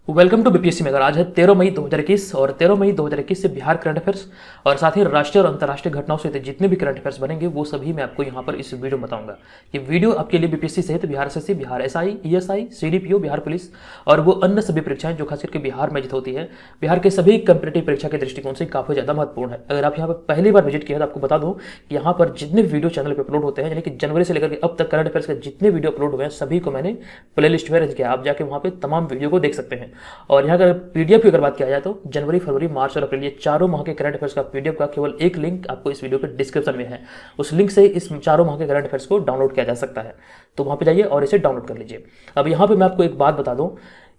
Welcome to BPSC mega. आज है 13 मई 2021 और 13 मई 2021 से बिहार करंट अफेयर्स और साथ ही राष्ट्रीय और अंतर्राष्ट्रीय घटनाओं से जितने भी करंट अफेयर्स बनेंगे वो सभी मैं आपको यहाँ पर इस वीडियो में बताऊंगा। ये वीडियो आपके लिए बीपीएससी सहित Bihar SSC, Bihar SI, ESI, CDPO, Bihar police और वो अन्य सभी परीक्षाएं जो खास करके बिहार में होती है, बिहार के सभी कंपिटेटिव परीक्षा के दृष्टिकोण से काफी ज्यादा महत्वपूर्ण है। अगर आप यहाँ पर पहली बार विजिट किया है तो आपको बता दूं कि यहाँ पर जितने वीडियो चैनल पर अपलोड होते हैं, यानी कि जनवरी से लेकर अब तक करंट अफेयर्स के जितने वीडियो अपलोड हुए हैं सभी को मैंने प्ले लिस्ट में अरेंज किया। आप जाके वहाँ पे तमाम वीडियो को देख सकते हैं। और यहाँ अगर पीडीएफ की अगर बात किया जाए तो जनवरी, फरवरी, मार्च और अप्रैल ये चारों माह के करंट अफेयर्स का पीडीएफ का केवल एक लिंक आपको इस वीडियो के डिस्क्रिप्शन में है। उस लिंक से इस चारों माह के करंट अफेयर्स को डाउनलोड किया जा सकता है, तो वहां पे जाइए और इसे डाउनलोड कर लीजिए। अब यहाँ पे मैं आपको एक बात बता दूं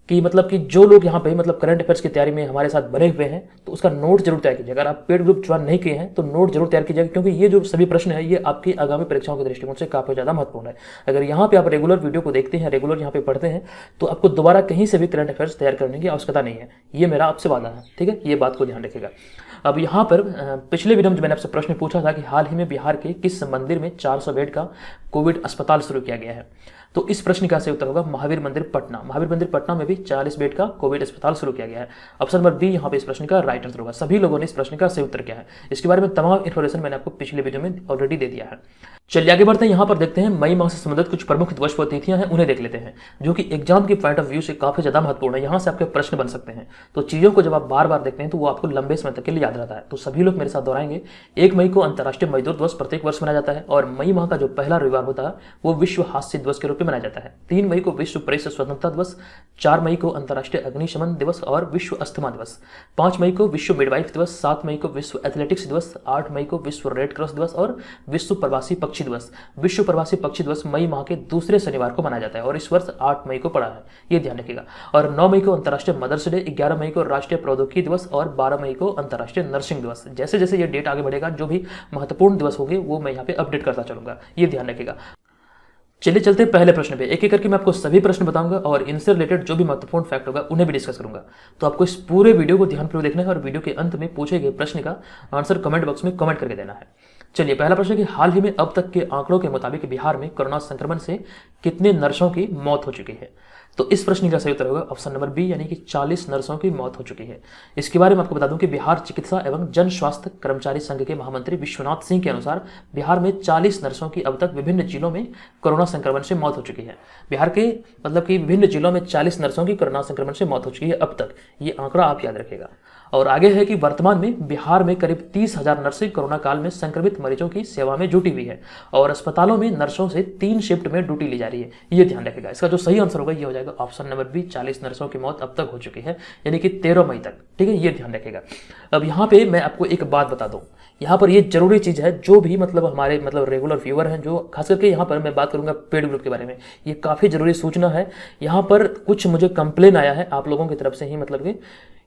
कि जो लोग यहाँ पे करंट अफेयर्स की तैयारी में हमारे साथ बने हुए हैं तो उसका नोट जरूर तैयार कीजिए। अगर आप पेड ग्रुप ज्वाइन नहीं किए हैं तो नोट जरूर तैयार कीजिएगा, क्योंकि ये जो सभी प्रश्न है ये आपकी आगामी परीक्षाओं के दृष्टिकोण से काफी ज्यादा महत्वपूर्ण है। अगर यहाँ पे आप रेगुलर वीडियो को देखते हैं, रेगुलर यहाँ पे पढ़ते हैं, तो आपको दोबारा कहीं से भी करंट अफेयर्स तैयार करने की आवश्यकता नहीं है। ये मेरा आपसे वादा है, ठीक है, ये बात को ध्यान रखिएगा। अब यहाँ पर पिछले वीडियो में मैंने आपसे प्रश्न पूछा था कि हाल ही में बिहार के किस मंदिर में 400 बेड का कोविड अस्पताल शुरू किया गया है, तो इस प्रश्न का सही उत्तर होगा महावीर मंदिर पटना। महावीर मंदिर पटना में भी 40 बेड का कोविड अस्पताल शुरू किया गया है। ऑप्शन नंबर बी यहाँ पे इस प्रश्न का राइट आंसर होगा। सभी लोगों ने इस प्रश्न का सही उत्तर किया है। इसके बारे में तमाम इंफॉर्मेशन मैंने आपको पिछले वीडियो में ऑलरेडी दे दिया है। चलिए आगे बढ़ते हैं। यहाँ पर देखते हैं मई माह से संबंधित कुछ प्रमुख दिवस व तिथियां हैं, उन्हें देख लेते हैं, जो कि एग्जाम के पॉइंट ऑफ व्यू से काफी ज्यादा महत्वपूर्ण है। यहाँ से आपके प्रश्न बन सकते हैं। तो चीजों को जब आप बार बार देखते हैं तो वो आपको लंबे समय तक के लिए याद रहता है। तो सभी लोग मेरे साथ दोहराएंगे। 1 मई को अंतर्राष्ट्रीय मजदूर दिवस प्रत्येक वर्ष मनाया जाता है और मई माह का जो पहला रविवार होता है वो विश्व हास्य दिवस के रूप में मनाया जाता है। 3 मई को विश्व प्रेस स्वतंत्रता दिवस, 4 मई को अंतर्राष्ट्रीय अग्निशमन दिवस और विश्व अस्थमा दिवस, 5 मई को विश्व मिडवाइफ दिवस, 7 मई को विश्व एथलेटिक्स दिवस, 8 मई को विश्व रेड क्रॉस दिवस और विश्व प्रवासी पक्षी दिवस। विश्व प्रवासी पक्षी दिवस मई माह के दूसरे शनिवार को मनाया जाता है और इस वर्ष 8 मई को पड़ा है, ये ध्यान रखिएगा। और 9 मई को अंतर्राष्ट्रीय मदर्स डे, 11 मई को राष्ट्रीय प्रौद्योगिकी दिवस और 12 मई को अंतर्राष्ट्रीय नर्सिंग दिवस। जैसे जैसे ये डेट आगे बढ़ेगा जो भी महत्वपूर्ण दिवस होंगे वो मैं यहाँ पे अपडेट करता चलूंगा, ये ध्यान रखिएगा। चलिए चलते हैं पहले प्रश्न पे। एक एक करके मैं आपको सभी प्रश्न बताऊंगा और इनसे रिलेटेड जो भी महत्वपूर्ण फैक्ट होगा उन्हें भी डिस्कस करूंगा। तो आपको इस पूरे वीडियो को ध्यानपूर्वक देखना है और वीडियो के अंत में पूछे गए प्रश्न का आंसर कमेंट बॉक्स में कमेंट करके देना है। चलिए पहला प्रश्न कि हाल ही में अब तक के आंकड़ों के मुताबिक बिहार में कोरोना संक्रमण से कितने नर्सों की मौत हो चुकी है, तो इस प्रश्न का सही उत्तर होगा ऑप्शन नंबर बी, यानी कि 40 नर्सों की मौत हो चुकी है। इसके बारे में आपको बता दूं कि बिहार चिकित्सा एवं जन स्वास्थ्य कर्मचारी संघ के महामंत्री विश्वनाथ सिंह के अनुसार बिहार में 40 नर्सों की अब तक विभिन्न जिलों में कोरोना संक्रमण से मौत हो चुकी है। बिहार के कि विभिन्न जिलों में 40 नर्सों की कोरोना संक्रमण से मौत हो चुकी है अब तक, ये आंकड़ा आप याद रखेगा। और आगे है कि वर्तमान में बिहार में करीब 30,000 नर्सें कोरोना काल में संक्रमित मरीजों की सेवा में जुटी हुई है और अस्पतालों में नर्सों से 3 शिफ्ट में ड्यूटी ली जा रही है, ये ध्यान रखेगा। इसका जो सही आंसर होगा ये हो जाएगा ऑप्शन नंबर बी, 40 नर्सों की मौत अब तक हो चुकी है, यानी कि 13 मई तक, ठीक है, ये ध्यान रखेगा। अब यहाँ पे मैं आपको एक बात बता दूं, यहाँ पर ये जरूरी चीज है, जो भी हमारे रेगुलर व्यूअर हैं, जो खास करके यहाँ पर मैं बात करूंगा पेड ग्रुप के बारे में, ये काफी जरूरी सूचना है। यहाँ पर कुछ मुझे कंप्लेन आया है आप लोगों की तरफ से ही, कि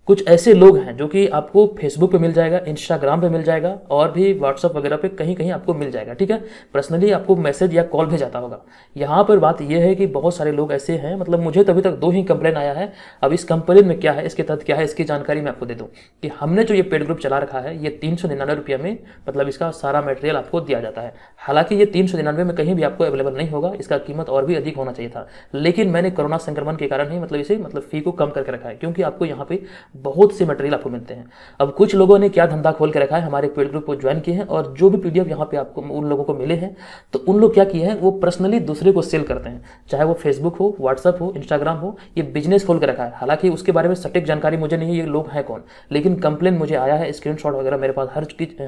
कुछ ऐसे लोग हैं जो कि आपको फेसबुक पे मिल जाएगा, इंस्टाग्राम पे मिल जाएगा और भी व्हाट्सअप वगैरह पे कहीं कहीं आपको मिल जाएगा, ठीक है, पर्सनली आपको मैसेज या कॉल भेजाता होगा। यहाँ पर बात यह है कि बहुत सारे लोग ऐसे हैं, मुझे तभी तक 2 ही कंप्लेन आया है। अब इस कंप्लेन में क्या है, इसके तहत क्या है, इसकी जानकारी मैं आपको दे दूं कि हमने जो ये पेड ग्रुप चला रखा है ये 399 रुपये में इसका सारा मटेरियल आपको दिया जाता है। हालांकि ये 399 में कहीं भी आपको अवेलेबल नहीं होगा, इसका कीमत और भी अधिक होना चाहिए था, लेकिन मैंने कोरोना संक्रमण के कारण ही इसे फी को कम करके रखा है, क्योंकि आपको यहाँ पे बहुत से मटेरियल आपको मिलते हैं। अब कुछ लोगों ने क्या धंधा खोल के रखा है, हमारे पेड ग्रुप को ज्वाइन किए हैं और जो भी पीडीएफ यहाँ पे आपको उन लोगों को मिले हैं तो उन लोग क्या किए हैं, वो पर्सनली दूसरे को सेल करते हैं, चाहे वो फेसबुक हो, व्हाट्सएप हो, इंस्टाग्राम हो, ये बिजनेस खोल के रखा है। हालांकि उसके बारे में सटीक जानकारी मुझे नहीं है ये लोग हैं कौन, लेकिन कंप्लेन मुझे आया है, स्क्रीनशॉट वगैरह मेरे पास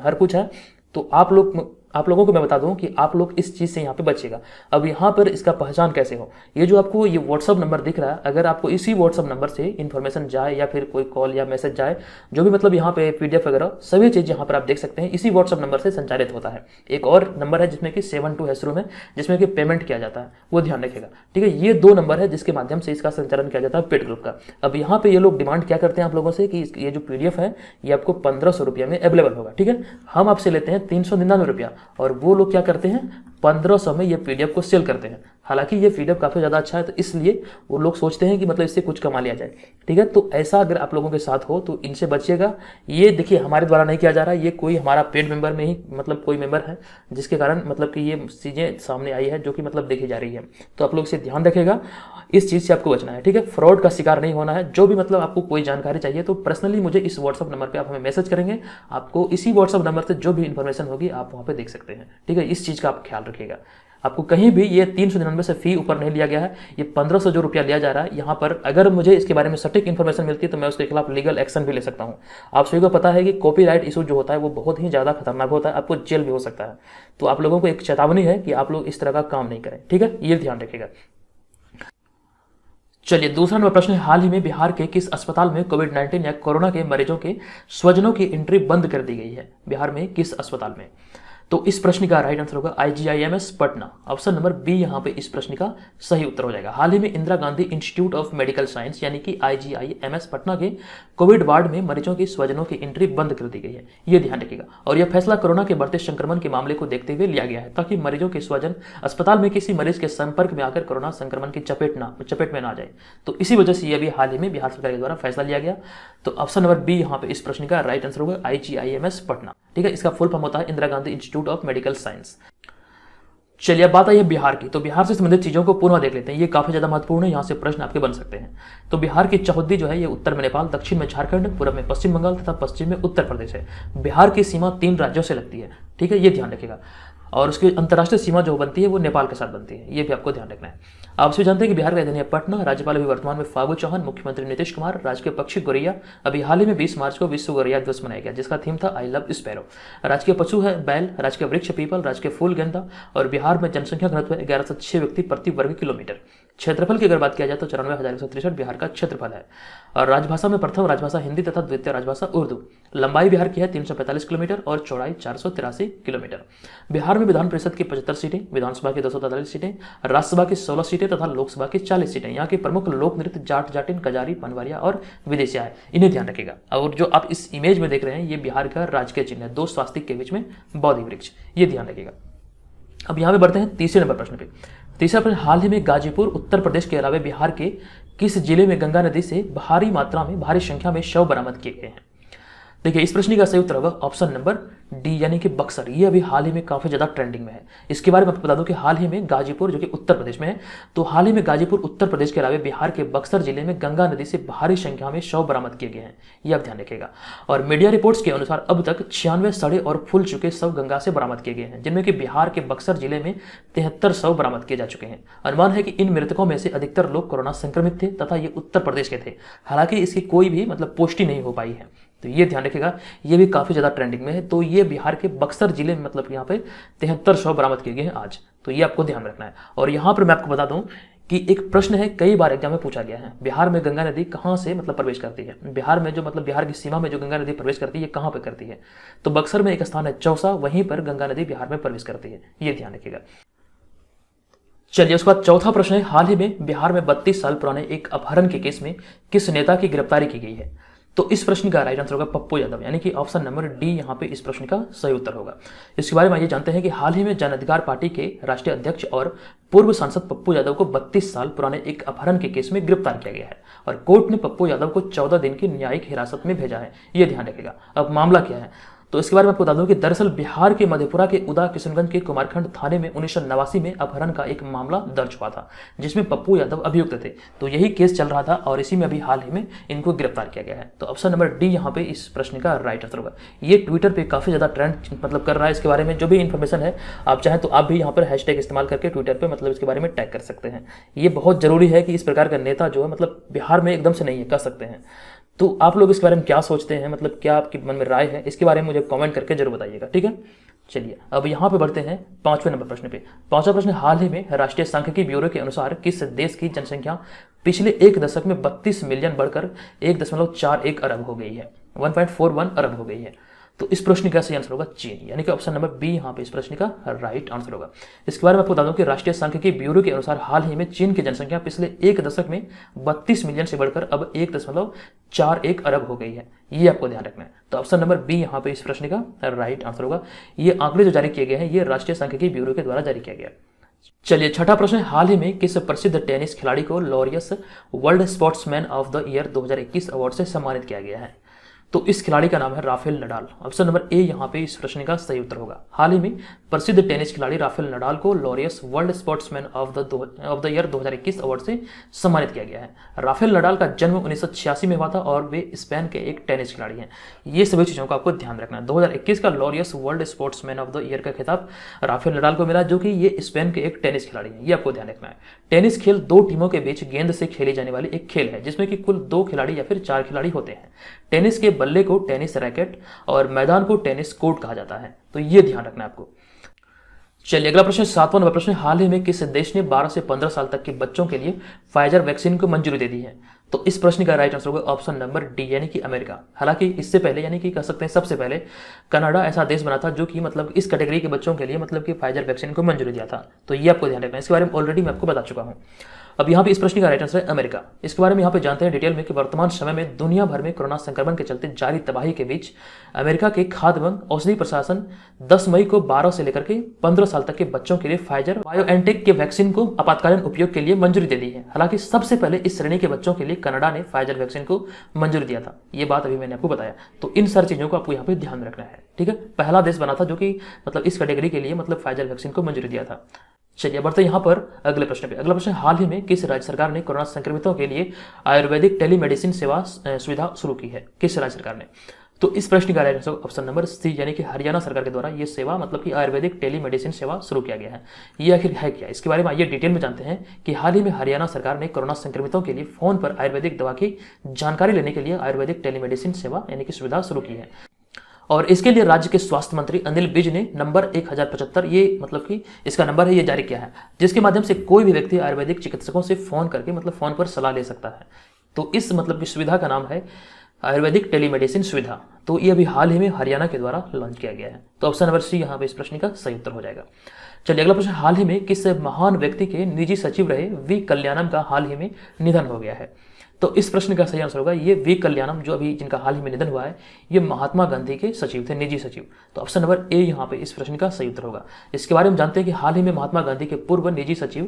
हर कुछ है। तो आप लोगों को मैं बता दूं कि आप लोग इस चीज से यहाँ पे बचिएगा। अब यहाँ पर इसका पहचान कैसे हो, ये जो आपको ये व्हाट्सअप नंबर दिख रहा है, अगर आपको इसी व्हाट्सअप नंबर से इन्फॉर्मेशन जाए या फिर कोई कॉल या मैसेज जाए, जो भी यहाँ पे पीडीएफ वगैरह सभी चीज यहाँ पर आप देख सकते हैं, इसी व्हाट्सअप नंबर से संचालित होता है। एक और नंबर है जिसमें कि 72 है शुरू में, जिसमें कि पेमेंट किया जाता है, वो ध्यान रखेगा, ठीक है। ये 2 नंबर है जिसके माध्यम से इसका संचालन किया जाता है पेड ग्रुप का। अब यहाँ पे ये लोग डिमांड क्या करते हैं आप लोगों से कि ये जो पीडीएफ है ये आपको 1500 रुपये में अवेलेबल होगा, ठीक है। हम आपसे लेते हैं 399 रुपया और वो लोग क्या करते हैं 1500 में ये पीडीएफ को सेल करते हैं। हालांकि ये फ्रीडम काफ़ी ज़्यादा अच्छा है, तो इसलिए वो लोग सोचते हैं कि मतलब इससे कुछ कमा लिया जाए। ठीक है, तो ऐसा अगर आप लोगों के साथ हो तो इनसे बचिएगा। ये देखिए हमारे द्वारा नहीं किया जा रहा है, ये कोई हमारा पेड मेंबर में ही मतलब कोई मेंबर है जिसके कारण मतलब कि ये चीज़ें सामने आई है जो कि मतलब देखी जा रही है। तो आप लोग इसे ध्यान रखेगा, इस चीज़ से आपको बचना है। ठीक है, फ्रॉड का शिकार नहीं होना है। जो भी मतलब आपको कोई जानकारी चाहिए तो पर्सनली मुझे इस व्हाट्सअप नंबर पे आप हमें मैसेज करेंगे, आपको इसी व्हाट्सअप नंबर से जो भी इन्फॉर्मेशन होगी आप वहाँ पे देख सकते हैं। ठीक है, इस चीज़ का आप ख्याल रखिएगा। आपको कहीं भी ये 399 से फी ऊपर नहीं लिया गया है, ये 1500 जो रुपया लिया जा रहा है यहाँ पर, अगर मुझे इसके बारे में सटीक इन्फॉर्मेशन मिलती है तो मैं उसके खिलाफ लीगल एक्शन भी ले सकता हूँ। आप सभी को पता है कि कॉपीराइट इशू जो होता है वो बहुत ही ज़्यादा खतरनाक होता है, आपको जेल भी हो सकता है। तो आप लोगों को एक चेतावनी है कि आप लोग इस तरह का काम नहीं करें। ठीक है, ये ध्यान रखिएगा। चलिए, दूसरा नंबर प्रश्न है, हाल ही में बिहार के किस अस्पताल में कोविड-19 या कोरोना के मरीजों के स्वजनों की एंट्री बंद कर दी गई है? बिहार में किस अस्पताल में? तो इस प्रश्न का राइट आंसर होगा IGIMS Patna. Option number B यहाँ पे इस प्रश्न का सही उत्तर हो जाएगा। हाल ही में Indira Gandhi institute of medical science यानी कि IGIMS पटना के कोविड वार्ड में मरीजों की स्वजनों की एंट्री बंद कर दी गई है, ये ध्यान रखिएगा। और यह फैसला कोरोना के बढ़ते संक्रमण के मामले को देखते हुए लिया गया है, ताकि मरीजों के स्वजन अस्पताल में किसी मरीज के संपर्क में आकर कोरोना संक्रमण की चपेट में ना जाए। तो इसी वजह से ये अभी हाल ही में बिहार सरकार के द्वारा फैसला लिया गया। तो ऑप्शन नंबर बी यहाँ पे इस प्रश्न का राइट आंसर होगा IGIMS पटना। ठीक है, इसका फुल फॉर्म होता है Indira Gandhi institute of medical science. चलिए, अब बात आई है बिहार की। तो बिहार से संबंधित चीजों को पुनः देख लेते हैं, ये काफी ज्यादा महत्वपूर्ण है, यहाँ से प्रश्न आपके बन सकते हैं। तो बिहार की चौहद्दी जो है ये उत्तर में नेपाल, दक्षिण में झारखंड, पूर्व में पश्चिम बंगाल तथा पश्चिम में उत्तर प्रदेश है। बिहार की सीमा 3 राज्यों से लगती है। ठीक है, ये ध्यान रखिएगा। और उसकी अंतर्राष्ट्रीय सीमा जो बनती है वो नेपाल के साथ बनती है, ये भी आपको ध्यान रखना है। आप सभी जानते हैं कि बिहार का राजधानी है पटना। राज्यपाल अभी वर्तमान में फागू चौहान, मुख्यमंत्री नीतीश कुमार, राजकीय पक्षी गोरैया। अभी हाल ही में 20 मार्च को विश्व गोरैया दिवस मनाया गया, जिसका थीम था आई लव स्पैरो। राजकीय पशु है बैल, राजकीय वृक्ष पीपल, राजकीय फूल गेंदा। और बिहार में जनसंख्या घनत्व है 1106 व्यक्ति प्रति वर्ग किलोमीटर। क्षेत्रफल की अगर बात किया जाए तो 94,163 बिहार का क्षेत्रफल है। और राजभाषा में प्रथम राजभाषा हिंदी तथा द्वितीय राजभाषा उर्दू। लंबाई बिहार की है 345 किलोमीटर और चौड़ाई 483 किलोमीटर। बिहार में विधान परिषद की 75 सीटें, विधानसभा की 243 सीटें, राज्यसभा की 16 सीटें तथा लोकसभा की 40 सीटें। यहाँ के प्रमुख लोक नृत्य जाट जाटिन, कजारी, पनवारिया और विदेशिया है, इन्हें ध्यान रखिएगा। और जो आप इस इमेज में देख रहे हैं ये बिहार का राजकीय चिन्ह है, 2 स्वास्तिक के बीच में बोधि वृक्ष, ये ध्यान रखिएगा। अब यहाँ पे बढ़ते हैं तीसरे नंबर प्रश्न पे। तीसरा प्रश्न, हाल ही में गाजीपुर उत्तर प्रदेश के अलावा बिहार के किस जिले में गंगा नदी से भारी संख्या में शव बरामद किए गए हैं? देखिए, इस प्रश्न का सही उत्तर होगा ऑप्शन नंबर डी यानी कि बक्सर। ये अभी हाल ही में काफी ज्यादा ट्रेंडिंग में है। इसके बारे में आपको बता दूं कि हाल ही में गाजीपुर जो कि उत्तर प्रदेश में है, तो हाल ही में गाजीपुर उत्तर प्रदेश के अलावा बिहार के बक्सर जिले में गंगा नदी से भारी संख्या में शव बरामद किए गए हैं, ये आप ध्यान रखिएगा। और मीडिया रिपोर्ट्स के अनुसार अब तक 96 सड़े और फूल चुके शव गंगा से बरामद किए गए हैं, जिनमें कि बिहार के बक्सर जिले में 73 शव बरामद किए जा चुके हैं। अनुमान है कि इन मृतकों में से अधिकतर लोग कोरोना संक्रमित थे तथा ये उत्तर प्रदेश के थे। हालांकि इसकी कोई भी मतलब पुष्टि नहीं हो पाई है, तो ये ध्यान रखिएगा। ये भी काफी ज्यादा ट्रेंडिंग में है। तो ये बिहार के बक्सर जिले में मतलब यहाँ पे 73 शव बरामद किए गए हैं आज, तो ये आपको ध्यान रखना है। और यहाँ पर मैं आपको बता दूं कि एक प्रश्न है, कई बार एग्जाम में पूछा गया है, बिहार में गंगा नदी कहाँ से मतलब प्रवेश करती है? बिहार में जो मतलब बिहार की सीमा में जो गंगा नदी प्रवेश करती है, ये कहाँ पर करती है? तो बक्सर में एक स्थान है चौसा, वहीं पर गंगा नदी बिहार में प्रवेश करती है, ये ध्यान रखिएगा। चलिए, उसके बाद चौथा प्रश्न है, हाल ही में बिहार में 32 साल पुराने एक अपहरण के केस में किस नेता की गिरफ्तारी की गई है? तो इस प्रश्न का राइट आंसर होगा पप्पू यादव, यानी कि ऑप्शन नंबर डी यहाँ पे इस प्रश्न का सही उत्तर होगा। इसके बारे में ये जानते हैं कि हाल ही में जन अधिकार पार्टी के राष्ट्रीय अध्यक्ष और पूर्व सांसद पप्पू यादव को 32 साल पुराने एक अपहरण के केस में गिरफ्तार किया गया है और कोर्ट ने पप्पू यादव को 14 दिन की न्यायिक हिरासत में भेजा है, ये ध्यान रखिएगा। अब मामला क्या है, तो इसके बारे में आपको बता दूं कि दरअसल बिहार के मधेपुरा के उदा किशनगंज के कुमारखंड थाने में 1989 में अपहरण का एक मामला दर्ज हुआ था, जिसमें पप्पू यादव अभियुक्त थे। तो यही केस चल रहा था और इसी में अभी हाल ही में इनको गिरफ्तार किया गया है। तो ऑप्शन नंबर डी यहाँ पे इस प्रश्न का राइट आंसर होगा। ये ट्विटर पे काफी ज्यादा ट्रेंड मतलब कर रहा है। इसके बारे में जो भी इन्फॉर्मेशन है, आप चाहें तो आप भी यहाँ पर हैशटैग इस्तेमाल करके ट्विटर पर मतलब इसके बारे में टैग कर सकते हैं। ये बहुत जरूरी है कि इस प्रकार का नेता जो है मतलब बिहार में एकदम से नहीं है, कर सकते हैं। तो आप लोग इसके बारे में क्या सोचते हैं, मतलब क्या आपके मन में राय है, इसके बारे में मुझे कमेंट करके जरूर बताइएगा, ठीक है। चलिए, अब यहाँ पे बढ़ते हैं 5वें नंबर प्रश्न पे। 5वां प्रश्न, हाल ही में राष्ट्रीय सांख्यिकी ब्यूरो के अनुसार किस देश की जनसंख्या पिछले एक दशक में 32 मिलियन बढ़कर 1.41 अरब हो गई है, 1.41 अरब हो गई है? तो इस प्रश्न का सही आंसर होगा चीन, यानी कि ऑप्शन नंबर बी यहाँ पे इस प्रश्न का राइट आंसर होगा। इसके बारे में आपको बता दूं कि राष्ट्रीय सांख्यिकी ब्यूरो के अनुसार हाल ही में चीन की जनसंख्या पिछले एक दशक में 32 मिलियन से बढ़कर अब 1.41 अरब हो गई है, ये आपको ध्यान रखना है। तो ऑप्शन नंबर बी यहाँ पे इस प्रश्न का राइट आंसर होगा। ये आंकड़े जो जारी किए गए हैं ये राष्ट्रीय सांख्यिकी ब्यूरो के द्वारा जारी किया गया। चलिए छठा प्रश्न, हाल ही में किस प्रसिद्ध टेनिस खिलाड़ी को Laureus world sportsman of the year 2021 award से सम्मानित किया गया है? तो इस खिलाड़ी का नाम है Rafael Nadal. Option number A यहाँ पे इस प्रश्न का सही उत्तर होगा। हाल ही में प्रसिद्ध टेनिस खिलाड़ी राफेल नडाल को Laureus world sportsman of the year 2021 award से सम्मानित किया गया है। राफेल नडाल का जन्म 1986 में हुआ था और वे स्पेन के एक टेनिस खिलाड़ी हैं। ये सभी चीज़ों का आपको ध्यान रखना है। 2021 का Laureus world sportsman of the year का खिताब राफेल नडाल को मिला, जो कि ये स्पेन के एक टेनिस खिलाड़ी हैं। ये आपको ध्यान रखना है। टेनिस खेल दो टीमों के बीच गेंद से खेली जाने वाली एक खेल है, जिसमें कि कुल 2 खिलाड़ी या फिर 4 खिलाड़ी होते हैं। टेनिस के बल्ले को टेनिस रैकेट और मैदान को टेनिस कोर्ट कहा जाता है। तो ये ध्यान रखना है आपको। चलिए अगला प्रश्न, 7वां नंबर प्रश्न, हाल ही में किस देश ने 12 से 15 साल तक के बच्चों के लिए फाइजर वैक्सीन को मंजूरी दे दी है? तो इस प्रश्न का राइट आंसर होगा ऑप्शन नंबर डी, यानी कि अमेरिका। हालांकि इससे पहले, यानी कि कह सकते हैं सबसे पहले, कनाडा ऐसा देश बना था जो कि मतलब इस कैटेगरी के बच्चों के लिए मतलब कि फाइजर वैक्सीन को मंजूरी दिया था। तो ये आपको ध्यान रखना है। इसके बारे में ऑलरेडी मैं आपको बता चुका हूँ। अब यहाँ पे इस प्रश्न का राइट आंसर है अमेरिका। इसके बारे में यहाँ पे जानते हैं डिटेल में कि वर्तमान समय में दुनिया भर में कोरोना संक्रमण के चलते जारी तबाही के बीच अमेरिका के खाद्य एवं औषधि प्रशासन 10 मई को 12 से लेकर के 15 साल तक के बच्चों के लिए फाइजर बायोएनटेक के वैक्सीन को आपातकालीन उपयोग के लिए मंजूरी दे दी है। हालांकि सबसे पहले इस श्रेणी के बच्चों के लिए कनाडा ने फाइजर वैक्सीन को मंजूरी दिया था। ये बात अभी मैंने आपको बताया। तो इन सारी चीजों को आपको यहाँ पे ध्यान रखना है, ठीक है। पहला देश बना था जो कि मतलब इस कैटेगरी के लिए मतलब फाइजर वैक्सीन को मंजूरी दिया था। चलिए बढ़ते यहाँ पर अगले प्रश्न पे। अगला प्रश्न, हाल ही में किस राज्य सरकार ने कोरोना संक्रमितों के लिए आयुर्वेदिक टेलीमेडिसिन सुविधा शुरू की है? किस राज्य सरकार ने? तो इस प्रश्न का right answer option number C, यानी कि हरियाणा सरकार के द्वारा ये सेवा मतलब कि आयुर्वेदिक टेलीमेडिसिन सेवा शुरू किया गया है। ये आखिर है क्या? इसके बारे में आइए डिटेल में जानते हैं कि हाल ही में हरियाणा सरकार ने कोरोना संक्रमितों के लिए फोन पर आयुर्वेदिक दवा की जानकारी लेने के लिए आयुर्वेदिक टेलीमेडिसिन सेवा यानी कि सुविधा शुरू की है। और इसके लिए राज्य के स्वास्थ्य मंत्री अनिल विज ने नंबर 1075, ये मतलब कि इसका नंबर है, ये जारी किया है, जिसके माध्यम से कोई भी व्यक्ति आयुर्वेदिक चिकित्सकों से फोन करके मतलब फोन पर सलाह ले सकता है। तो इस मतलब की सुविधा का नाम है आयुर्वेदिक टेलीमेडिसिन सुविधा। तो ये अभी हाल ही में हरियाणा के द्वारा लॉन्च किया गया है। तो ऑप्शन नंबर सी यहाँ पे इस प्रश्न का सही उत्तर हो जाएगा। चलिए अगला प्रश्न, हाल ही में किस महान व्यक्ति के निजी सचिव रहे वी कल्याणम का हाल ही में निधन हो गया है? तो इस प्रश्न का सही आंसर होगा ये वी कल्याणम, जो अभी जिनका हाल ही में निधन हुआ है, ये महात्मा गांधी के सचिव थे, निजी सचिव। तो ऑप्शन नंबर ए यहाँ पे इस प्रश्न का सही उत्तर होगा। इसके बारे में जानते हैं कि हाल ही में महात्मा गांधी के पूर्व निजी सचिव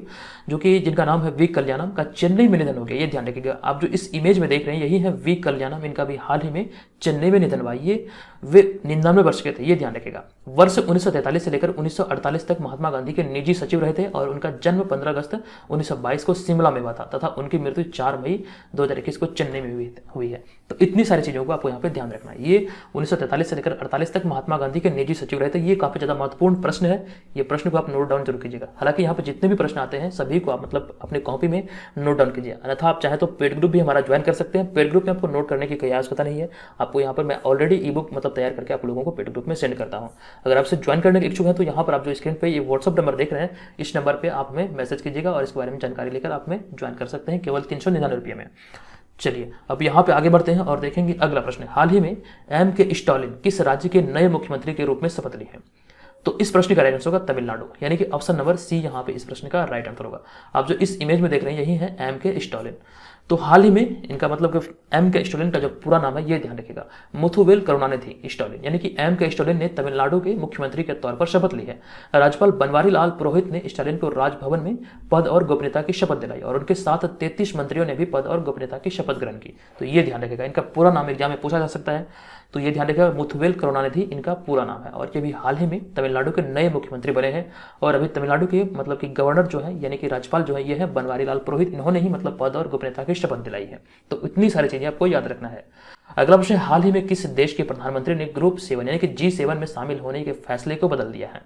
जो कि जिनका नाम है वी कल्याणम का चेन्नई में निधन हो गया। ये ध्यान रखिएगा। आप जो इस इमेज में देख रहे हैं यही है वी कल्याणम, इनका भी हाल ही में चेन्नई में निधन हुआ। ये वे 99 वर्ष के थे, ये ध्यान रखिएगा। वर्ष 1943 से लेकर 1948 तक महात्मा गांधी के निजी सचिव रहे थे और उनका जन्म 15 अगस्त 1922 को शिमला में हुआ था तथा उनकी मृत्यु 4 मई 2021 को चेन्नई में हुई है। तो इतनी सारी चीजों को आपको यहाँ पे ध्यान रखना है। ये 1943 से लेकर 48 तक महात्मा गांधी के निजी सचिव रहे थे। ये काफी ज्यादा महत्वपूर्ण प्रश्न है। ये प्रश्न को आप नोट डाउन जरूर कीजिएगा। हालांकि यहाँ पे जितने भी प्रश्न आते हैं सभी को आप मतलब अपने कॉपी में नोट डाउन कीजिए, अन्यथा आप चाहे तो पेड ग्रुप भी हमारा ज्वाइन कर सकते हैं। पेड ग्रुप में आपको नोट करने की कोई आवश्यकता नहीं है। आपको यहाँ पर मैं ऑलरेडी ई बुक मतलब तैयार करके आप लोगों को पेड ग्रुप में सेंड करता हूँ। अगर आपसे ज्वाइन करने के इच्छुक है तो यहाँ पर आप जो स्क्रीन पे ये व्हाट्सअप नंबर देख रहे हैं, इस नंबर पे आप हमें मैसेज कीजिएगा और इसके बारे में जानकारी लेकर आप हमें ज्वाइन कर सकते हैं केवल 399 रुपये में। चलिए अब यहाँ पे आगे बढ़ते हैं और देखेंगे अगला प्रश्न। हाल ही में एम के स्टालिन किस राज्य के नए मुख्यमंत्री के रूप में शपथ ली है? तो इस प्रश्न का राइट आंसर होगा तमिलनाडु, यानी कि ऑप्शन नंबर सी यहाँ पे इस प्रश्न का राइट आंसर होगा। आप जो इस इमेज में देख रहे हैं यही है एम के स्टालिन। तो हाल ही में इनका मतलब एम के स्टालिन का जो पूरा नाम है ये ध्यान रखिएगा, मुथुवेल करुणानिधि स्टालिन, यानी कि एम के स्टालिन ने तमिलनाडु के मुख्यमंत्री के तौर पर शपथ ली है। राज्यपाल बनवारी लाल पुरोहित ने स्टालिन को राजभवन में पद और गोपनीयता की शपथ दिलाई और उनके साथ 33 मंत्रियों ने भी पद और गोपनीयता की शपथ ग्रहण की। तो ये ध्यान रखिएगा। इनका पूरा नाम एग्जाम में पूछा जा सकता है, तो ये ध्यान रखिएगा, मुथुवेल करुणानिधि इनका पूरा नाम है। और ये भी हाल ही में तमिलनाडु के नए मुख्यमंत्री बने हैं। और अभी तमिलनाडु के मतलब कि गवर्नर जो है यानी कि राज्यपाल जो है ये है बनवारी लाल पुरोहित। इन्होंने ही मतलब पद और गोपनीयता की शपथ दिलाई है। तो इतनी सारी चीजें आपको याद रखना है। अगला प्रश्न, हाल ही में किस देश के प्रधानमंत्री ने ग्रुप 7 यानी कि G7 में शामिल होने के फैसले को बदल दिया है?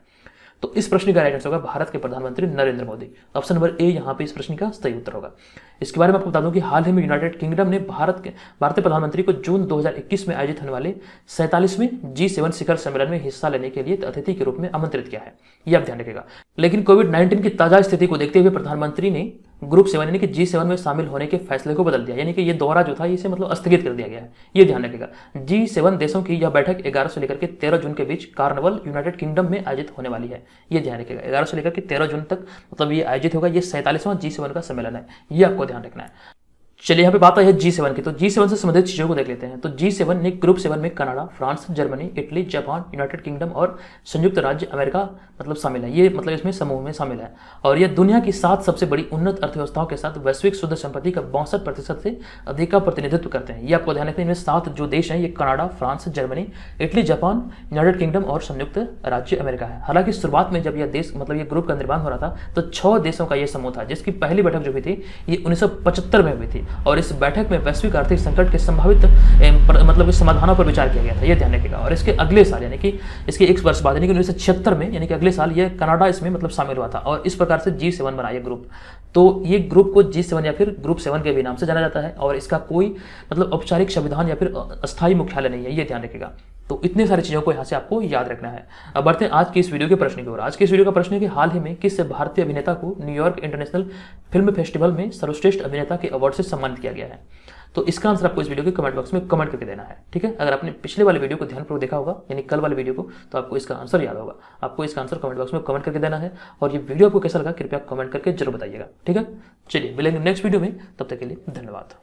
तो इस प्रश्न का राइट आंसर होगा भारत के प्रधानमंत्री Narendra Modi. Option number A यहाँ पे इस प्रश्न का सही उत्तर होगा। इसके बारे में आपको बता दूं कि हाल ही में यूनाइटेड किंगडम ने भारतीय प्रधानमंत्री को जून 2021 में आयोजित होने वाले 47वें G7 शिखर सम्मेलन में हिस्सा लेने के लिए अतिथि के रूप में आमंत्रित किया है। यह आप ध्यान रखिएगा। लेकिन कोविड-19 की ताजा स्थिति को देखते हुए प्रधानमंत्री ने ग्रुप 7 यानी कि G7 में शामिल होने के फैसले को बदल दिया, यानी कि ये दौरा जो था इसे मतलब स्थगित कर दिया गया है। ये ध्यान रखिएगा। G7 देशों की यह बैठक 11 से लेकर के 13 जून के बीच कार्निवल यूनाइटेड किंगडम में आयोजित होने वाली है। ये ध्यान रखिएगा। 11 से लेकर के 13 जून तक मतलब ये आयोजित होगा। ये 47वां G7 का सम्मेलन है। ये आपको ध्यान रखना है। चलिए यहाँ पे बात आई है G7 की, तो G7 से संबंधित चीज़ों को देख लेते हैं। तो G7 ने ग्रुप 7 में Canada, France, Germany, Italy, Japan, United kingdom और संयुक्त राज्य अमेरिका मतलब शामिल है। ये मतलब इसमें समूह में शामिल है और ये दुनिया की 7 सबसे बड़ी उन्नत अर्थव्यवस्थाओं के साथ वैश्विक शुद्ध संपत्ति का 62% से अधिक का प्रतिनिधित्व करते हैं। ये आपको ध्यान रखना है, इनमें 7 जो देश हैं ये Canada, France, Germany, Italy, Japan, United kingdom और संयुक्त राज्य अमेरिका है। हालांकि शुरुआत में जब यह देश मतलब ये ग्रुप का निर्माण हो रहा था तो 6 देशों का ये समूह था, जिसकी पहली बैठक जो हुई थी ये 1975 में हुई थी और इस बैठक में वैश्विक आर्थिक संकट के संभावित मतलब समाधानों पर विचार किया गया था, ये ध्यान रखिएगा। और इसके अगले साल यानी कि इसके एक वर्ष बाद यानी कि 1976 में यानी कि अगले साल ये कनाडा इसमें मतलब शामिल हुआ था और इस प्रकार से G7 बना ये ग्रुप। तो ये ग्रुप को G7 या फिर ग्रुप 7 के भी नाम से जाना जाता है और इसका कोई मतलब औपचारिक संविधान या फिर अस्थायी मुख्यालय नहीं है, ये ध्यान रखिएगा। तो इतने सारी चीज़ों को यहाँ से आपको याद रखना है। अब बढ़ते हैं आज की इस वीडियो के प्रश्न की ओर। आज के इस वीडियो का प्रश्न है कि हाल ही में किस भारतीय अभिनेता को न्यूयॉर्क इंटरनेशनल फिल्म फेस्टिवल में सर्वश्रेष्ठ अभिनेता के अवार्ड से सम्मानित किया गया है? तो इसका आंसर आपको इस वीडियो के कमेंट बॉक्स में कमेंट करके देना है, ठीक है। अगर आपने पिछले वाले वीडियो को ध्यानपूर्वक देखा होगा यानी कल वाले वीडियो को, तो आपको इसका आंसर याद होगा। आपको इसका आंसर कमेंट बॉक्स में कमेंट करके देना है और ये वीडियो आपको कैसा लगा कृपया कमेंट करके जरूर बताइएगा, ठीक है। चलिए मिलेंगे नेक्स्ट वीडियो में, तब तक के लिए धन्यवाद।